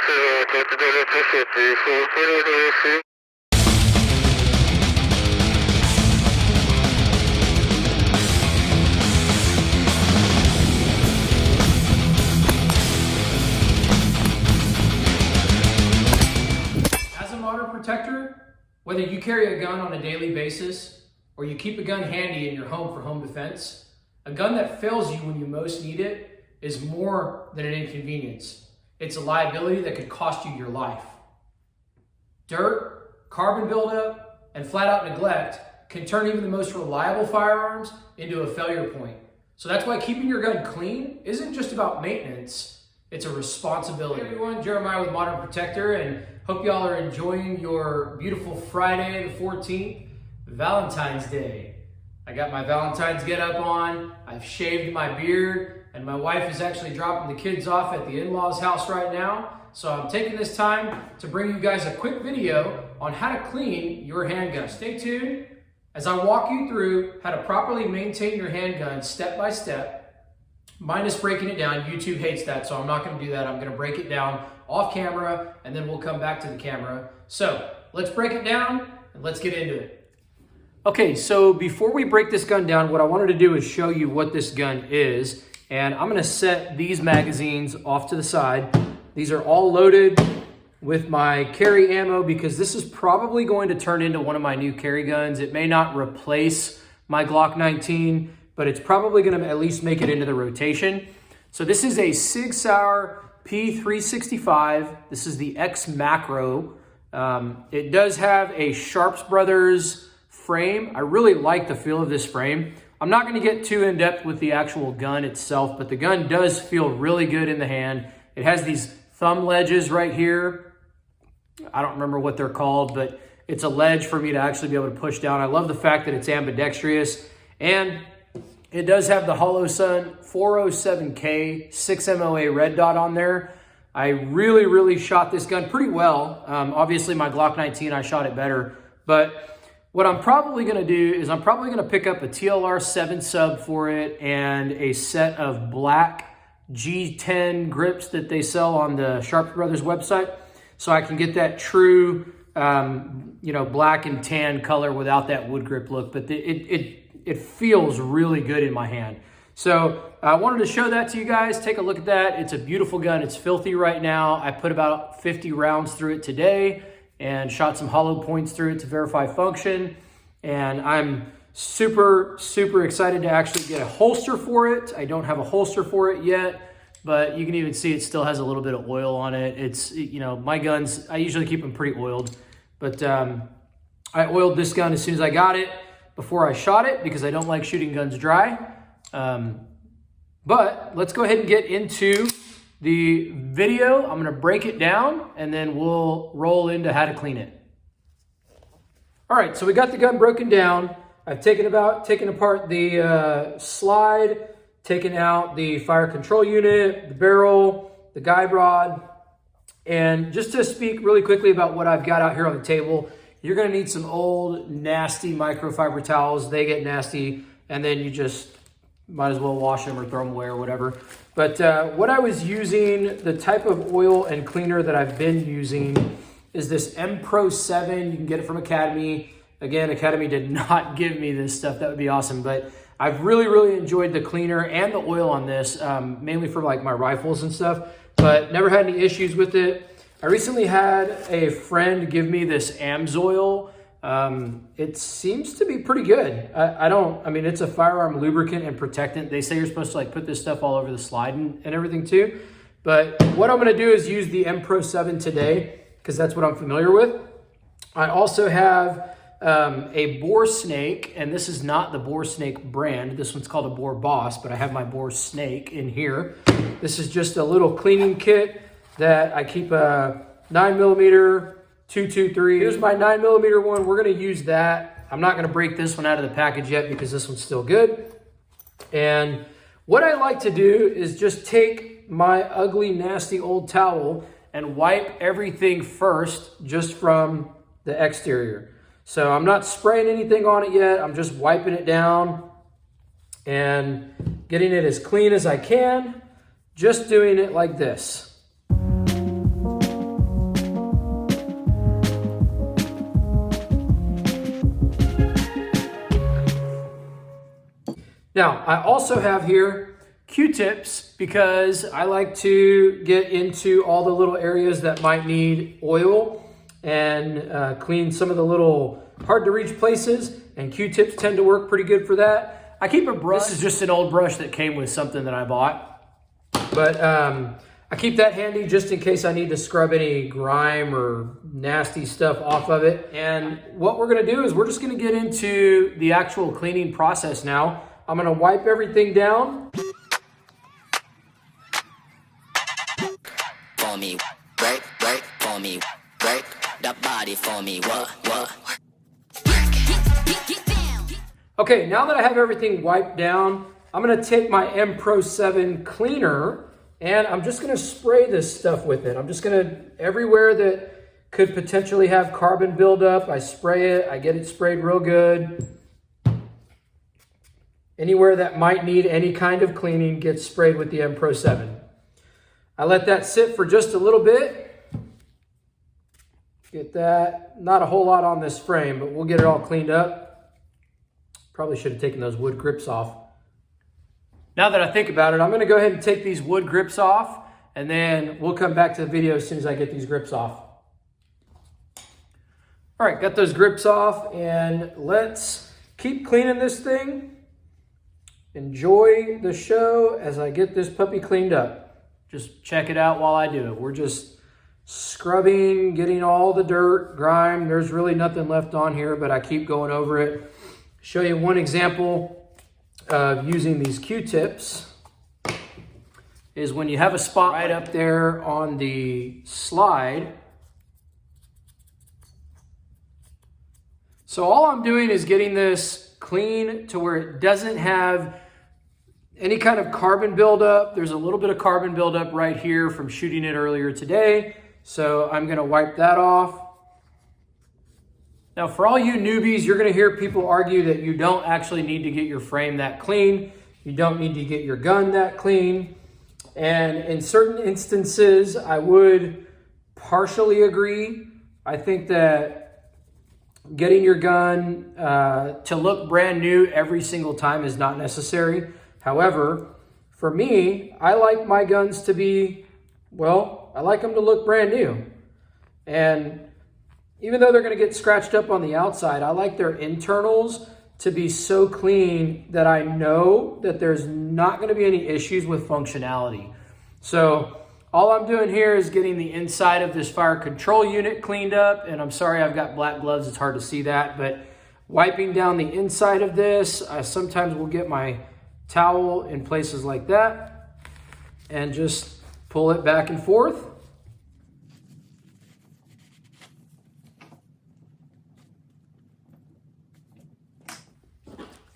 As a modern protector, whether you carry a gun on a daily basis or you keep a gun handy in your home for home defense, a gun that fails you when you most need it is more than an inconvenience. It's a liability that could cost you your life. Dirt, carbon buildup, and flat out neglect can turn even the most reliable firearms into a failure point. So that's why keeping your gun clean isn't just about maintenance, it's a responsibility. Hey everyone, Jeremiah with Modern Protector, and hope y'all are enjoying your beautiful Friday the 14th, Valentine's Day. I got my Valentine's get up on, I've shaved my beard, and my wife is actually dropping the kids off at the in-laws house right now. So I'm taking this time to bring you guys a quick video on how to clean your handgun. Stay tuned as I walk you through how to properly maintain your handgun step by step, minus breaking it down. YouTube hates that, so I'm not gonna do that. I'm gonna break it down off camera, and then we'll come back to the camera. So let's break it down and let's get into it. Okay, so before we break this gun down, what I wanted to do is show you what this gun is. And I'm gonna set these magazines off to the side. These are all loaded with my carry ammo because this is probably going to turn into one of my new carry guns. It may not replace my Glock 19, but it's probably gonna at least make it into the rotation. So this is a Sig Sauer P365. This is the X Macro. It does have a Sharps Brothers frame. I really like the feel of this frame. I'm not gonna get too in depth with the actual gun itself, but the gun does feel really good in the hand. It has these thumb ledges right here. I don't remember what they're called, but it's a ledge for me to actually be able to push down. I love the fact that it's ambidextrous, and it does have the HoloSun 407K 6MOA red dot on there. I really shot this gun pretty well. Obviously my Glock 19, I shot it better, but what I'm probably gonna do is I'm probably gonna pick up a TLR 7 sub for it and a set of black G10 grips that they sell on the Sharps Brothers website, so I can get that true, black and tan color without that wood grip look. But it feels really good in my hand. So I wanted to show that to you guys. Take a look at that. It's a beautiful gun. It's filthy right now. I put about 50 rounds through it today and shot some hollow points through it to verify function. And I'm super excited to actually get a holster for it. I don't have a holster for it yet, but you can even see it still has a little bit of oil on it. It's, my guns, I usually keep them pretty oiled, but I oiled this gun as soon as I got it before I shot it because I don't like shooting guns dry. But let's go ahead and get into the video. I'm gonna break it down and then we'll roll into how to clean it. All right, so we got the gun broken down. I've taken apart the slide, taken out the fire control unit, the barrel, the guide rod. And just to speak really quickly about what I've got out here on the table, you're gonna need some old, nasty microfiber towels. They get nasty, and then you just might as well wash them or throw them away or whatever. But what I was using, the type of oil and cleaner that I've been using is this M Pro 7. You can get it from Academy. Again, Academy did not give me this stuff. That would be awesome. But I've really enjoyed the cleaner and the oil on this, mainly for like my rifles and stuff, but never had any issues with it. I recently had a friend give me this AMSOIL. It seems to be pretty good. I mean, it's a firearm lubricant and protectant. They say you're supposed to like put this stuff all over the slide and everything too. But what I'm gonna do is use the M Pro 7 today because that's what I'm familiar with. I also have a Boar Snake, and this is not the Boar Snake brand. This one's called a Boar Boss, but I have my Boar Snake in here. This is just a little cleaning kit that I keep a 9mm 223. Here's my 9mm one. We're gonna use that. I'm not gonna break this one out of the package yet because this one's still good. And what I like to do is just take my ugly, nasty old towel and wipe everything first just from the exterior. So I'm not spraying anything on it yet. I'm just wiping it down and getting it as clean as I can. Just doing it like this. Now, I also have here Q-tips because I like to get into all the little areas that might need oil and clean some of the little hard to reach places, and Q-tips tend to work pretty good for that. I keep a brush. This is just an old brush that came with something that I bought, but I keep that handy just in case I need to scrub any grime or nasty stuff off of it. And what we're gonna do is we're just gonna get into the actual cleaning process now. I'm gonna wipe everything down. For me, break, for me, break the body for me, what? Okay, now that I have everything wiped down, I'm gonna take my M Pro 7 cleaner and I'm just gonna spray this stuff with it. I'm just gonna, everywhere that could potentially have carbon buildup, I spray it, I get it sprayed real good. Anywhere that might need any kind of cleaning gets sprayed with the M Pro 7. I let that sit for just a little bit. Get that, not a whole lot on this frame, but we'll get it all cleaned up. Probably should have taken those wood grips off. Now that I think about it, I'm gonna go ahead and take these wood grips off, and then we'll come back to the video as soon as I get these grips off. All right, got those grips off, and let's keep cleaning this thing. Enjoy the show as I get this puppy cleaned up. Just check it out while I do it. We're just scrubbing, getting all the dirt, grime. There's really nothing left on here, but I keep going over it. Show you one example of using these Q-tips is when you have a spot right up there on the slide. So all I'm doing is getting this clean to where it doesn't have any kind of carbon buildup. There's a little bit of carbon buildup right here from shooting it earlier today. So I'm gonna wipe that off. Now for all you newbies, you're gonna hear people argue that you don't actually need to get your frame that clean. You don't need to get your gun that clean. And in certain instances, I would partially agree. I think that getting your gun to look brand new every single time is not necessary. However, for me, I like my guns to be, well, I like them to look brand new. And even though they're gonna get scratched up on the outside, I like their internals to be so clean that I know that there's not gonna be any issues with functionality. So all I'm doing here is getting the inside of this fire control unit cleaned up. And I'm sorry I've got black gloves, it's hard to see that, but wiping down the inside of this, I sometimes will get my towel in places like that and just pull it back and forth.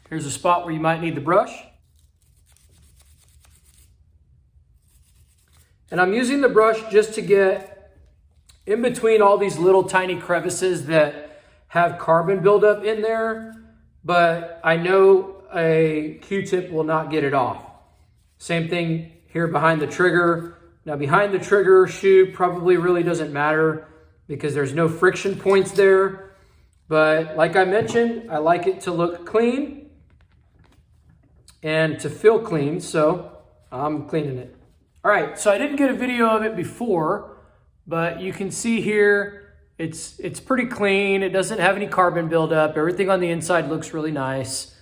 Here's a spot where you might need the brush. And I'm using the brush just to get in between all these little tiny crevices that have carbon buildup in there, but I know a Q-tip will not get it off. Same thing here behind the trigger. Now behind the trigger shoe probably really doesn't matter because there's no friction points there. But like I mentioned, I like it to look clean and to feel clean, so I'm cleaning it. All right, so I didn't get a video of it before, but you can see here, it's pretty clean. It doesn't have any carbon buildup. Everything on the inside looks really nice.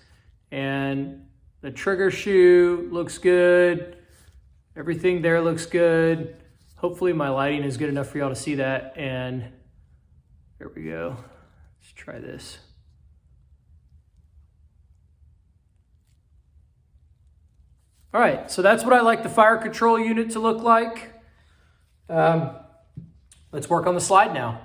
And the trigger shoe looks good. Everything there looks good. Hopefully my lighting is good enough for y'all to see that. And there we go. Let's try this. All right, so that's what I like the fire control unit to look like. Let's work on the slide now.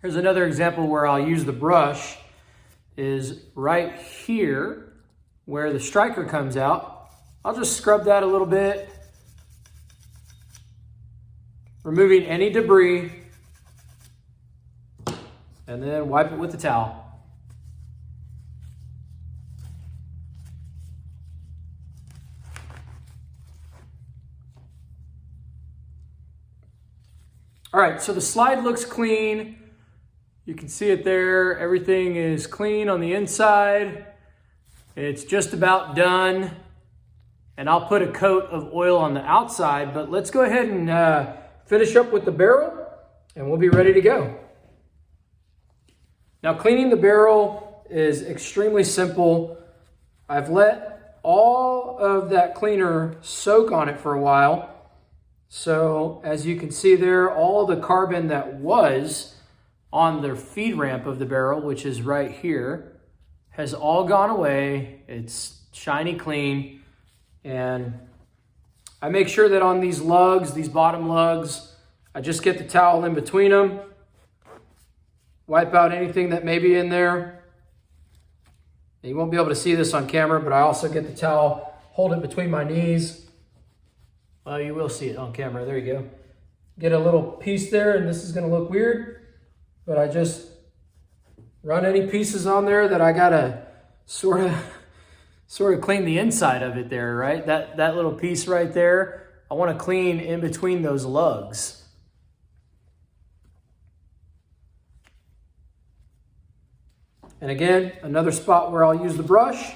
Here's another example where I'll use the brush, is right here where the striker comes out. I'll just scrub that a little bit, removing any debris, and then wipe it with the towel. All right, so the slide looks clean. You can see it there. Everything is clean on the inside. It's just about done. And I'll put a coat of oil on the outside, but let's go ahead and finish up with the barrel and we'll be ready to go. Now, cleaning the barrel is extremely simple. I've let all of that cleaner soak on it for a while. So as you can see there, all the carbon that was on the feed ramp of the barrel, which is right here, has all gone away. It's shiny clean. And I make sure that on these lugs, these bottom lugs, I just get the towel in between them, wipe out anything that may be in there. And you won't be able to see this on camera, but I also get the towel, hold it between my knees. Well, you will see it on camera. There you go. Get a little piece there, and this is going to look weird, but I just run any pieces on there that I got to sort of clean the inside of it there, right? That little piece right there, I want to clean in between those lugs. And again, another spot where I'll use the brush.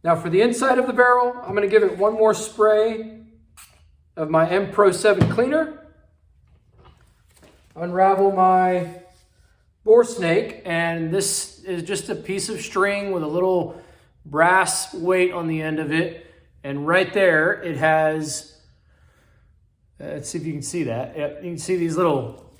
Now for the inside of the barrel, I'm going to give it one more spray of my M Pro 7 cleaner. Unravel my bore snake, and this is just a piece of string with a little brass weight on the end of it. And right there it has, let's see if you can see that. Yep, you can see these little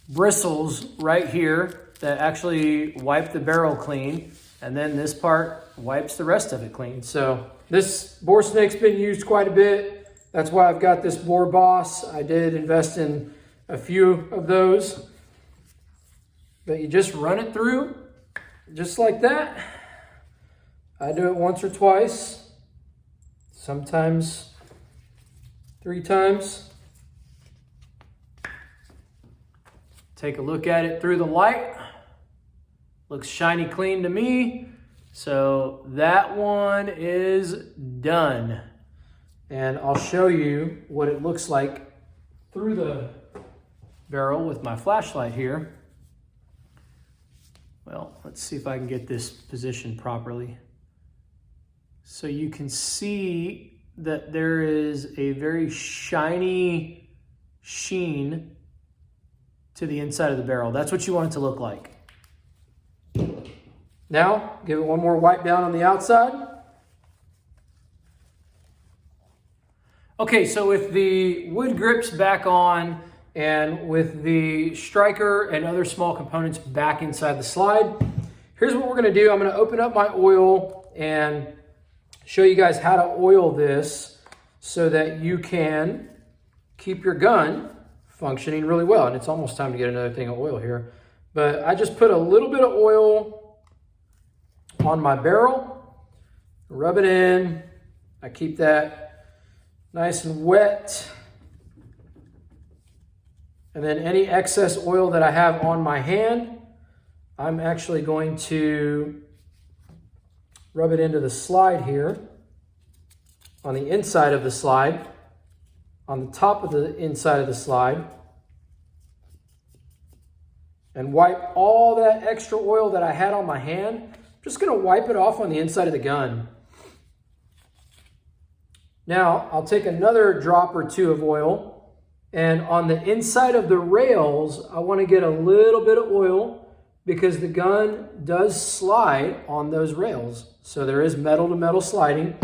bristles right here that actually wipe the barrel clean. And then this part wipes the rest of it clean. So this bore snake's been used quite a bit. That's why I've got this Bore Boss. I did invest in a few of those. But you just run it through just like that. I do it once or twice, sometimes 3 times. Take a look at it through the light. Looks shiny clean to me. So that one is done. And I'll show you what it looks like through the barrel with my flashlight here. Well, let's see if I can get this positioned properly. So you can see that there is a very shiny sheen to the inside of the barrel. That's what you want it to look like. Now, give it one more wipe down on the outside. Okay, so with the wood grips back on and with the striker and other small components back inside the slide, here's what we're gonna do. I'm gonna open up my oil and show you guys how to oil this so that you can keep your gun functioning really well. And it's almost time to get another thing of oil here. But I just put a little bit of oil on my barrel, rub it in. I keep that nice and wet. And then any excess oil that I have on my hand, I'm actually going to rub it into the slide here, on the inside of the slide, on the top of the inside of the slide, and wipe all that extra oil that I had on my hand. I'm just going to wipe it off on the inside of the gun. Now, I'll take another drop or two of oil, and on the inside of the rails, I want to get a little bit of oil because the gun does slide on those rails. So there is metal to metal sliding.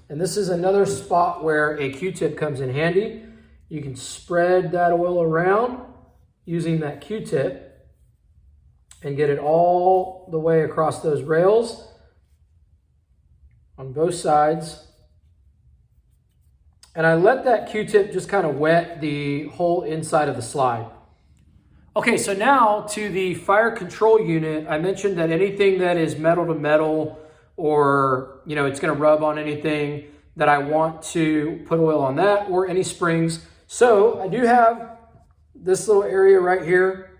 And this is another spot where a Q-tip comes in handy. You can spread that oil around. using that Q-tip and get it all the way across those rails on both sides. And I let that Q-tip just kind of wet the whole inside of the slide. Okay, so now to the fire control unit. I mentioned that anything that is metal to metal, or it's going to rub on anything, that I want to put oil on that, or any springs. So I do have this little area right here.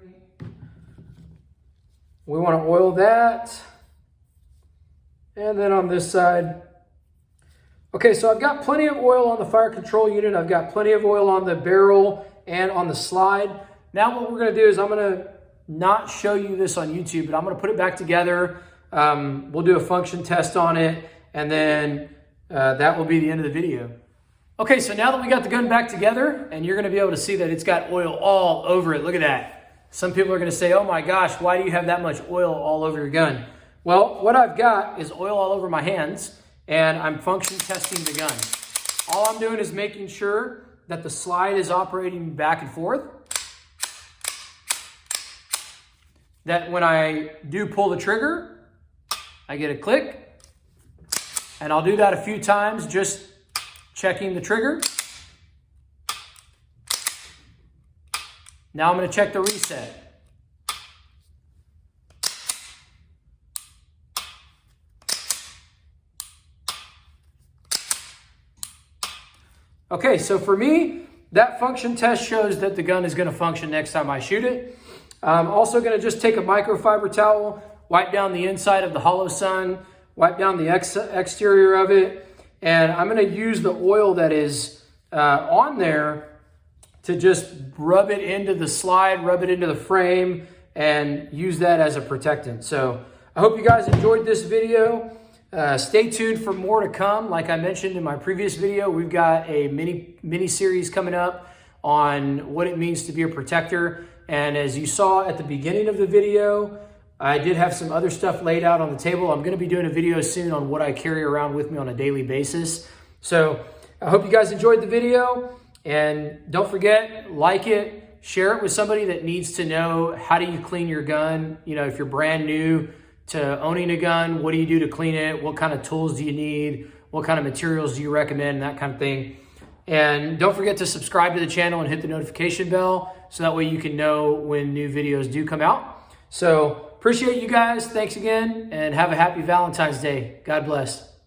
We want to oil that. And then on this side. Okay, so I've got plenty of oil on the fire control unit. I've got plenty of oil on the barrel and on the slide. Now what we're going to do is I'm going to not show you this on YouTube, but I'm going to put it back together. We'll do a function test on it, and then that will be the end of the video. Okay, so now that we got the gun back together, and you're going to be able to see that it's got oil all over it. Look at that. Some people are going to say, oh my gosh, why do you have that much oil all over your gun? Well, what I've got is oil all over my hands, and I'm function testing the gun. All I'm doing is making sure that the slide is operating back and forth. That when I do pull the trigger, I get a click. And I'll do that a few times, just checking the trigger. Now I'm going to check the reset. Okay, so for me, that function test shows that the gun is going to function next time I shoot it. I'm also going to just take a microfiber towel, wipe down the inside of the hollow sun, wipe down the exterior of it, and I'm going to use the oil that is on there to just rub it into the slide, rub it into the frame, and use that as a protectant. So I hope you guys enjoyed this video. Stay tuned for more to come. Like I mentioned in my previous video, we've got a mini series coming up on what it means to be a protector. And as you saw at the beginning of the video, I did have some other stuff laid out on the table. I'm going to be doing a video soon on what I carry around with me on a daily basis. So I hope you guys enjoyed the video, and don't forget, like it, share it with somebody that needs to know how do you clean your gun. If you're brand new to owning a gun, what do you do to clean it? What kind of tools do you need? What kind of materials do you recommend? That kind of thing. And don't forget to subscribe to the channel and hit the notification bell so that way you can know when new videos do come out. So appreciate you guys. Thanks again, and have a happy Valentine's Day. God bless.